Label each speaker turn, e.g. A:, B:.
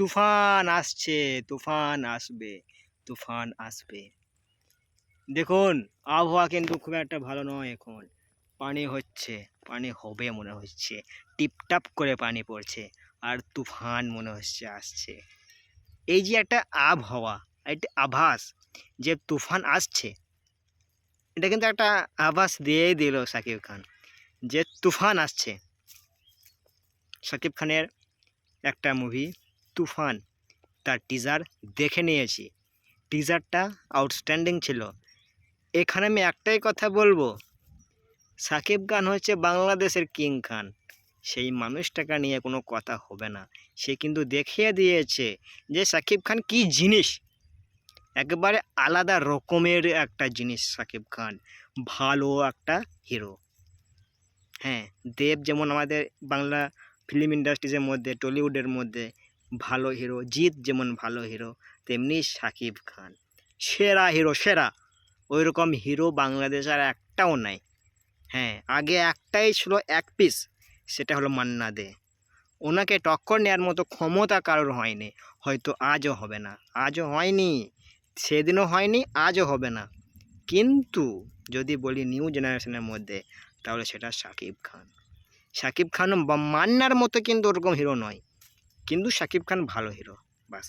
A: তুফান আসছে, তুফান আসবে, তুফান আসবে। দেখুন, আবহাওয়া কিন্তু খুব একটা ভালো নয় এখন। পানি হচ্ছে, পানি হবে মনে হচ্ছে। টিপটাপ করে পানি পড়ছে আর তুফান মনে হচ্ছে আসছে। এই যে একটা আবহাওয়া, একটা আভাস যে তুফান আসছে, এটা কিন্তু একটা আভাস দিয়েই দিল শাকিব খান যে তুফান আসছে। শাকিব খানের একটা মুভি তুফান, তার টিজার দেখে নিয়েছি। টিজারটা আউটস্ট্যান্ডিং ছিল। এখানে আমি একটাই কথা বলবো, শাকিব খান হচ্ছে বাংলাদেশের কিং খান। সেই মানুষটাকে নিয়ে কোনো কথা হবে না। সে কিন্তু দেখিয়ে দিয়েছে যে শাকিব খান কী জিনিস। একেবারে আলাদা রকমের একটা জিনিস শাকিব খান, ভালো একটা হিরো। হ্যাঁ, দেব যেমন আমাদের বাংলা ফিল্ম ইন্ডাস্ট্রিজের মধ্যে, টলিউডের মধ্যে ভালো হিরো, জিৎ যেমন ভালো হিরো, তেমনি শাকিব খান সেরা হিরো, সেরা। ওই রকম হিরো বাংলাদেশ আর একটাও নাই। হ্যাঁ, আগে একটাই ছিল, এক পিস, সেটা হলো মান্না দে। ওনাকে টক্কর নেওয়ার মতো ক্ষমতা কারোর হয়নি, হয়তো আজও হবে না। আজও হয়নি, সেদিনও হয়নি, আজও হবে না। কিন্তু যদি বলি নিউ জেনারেশনের মধ্যে, তাহলে সেটা শাকিব খান। শাকিব খান বা মান্নার মতো কিন্তু ওরকম হিরো নয়, কিন্তু শাকিব খান ভালো হিরো, বাস।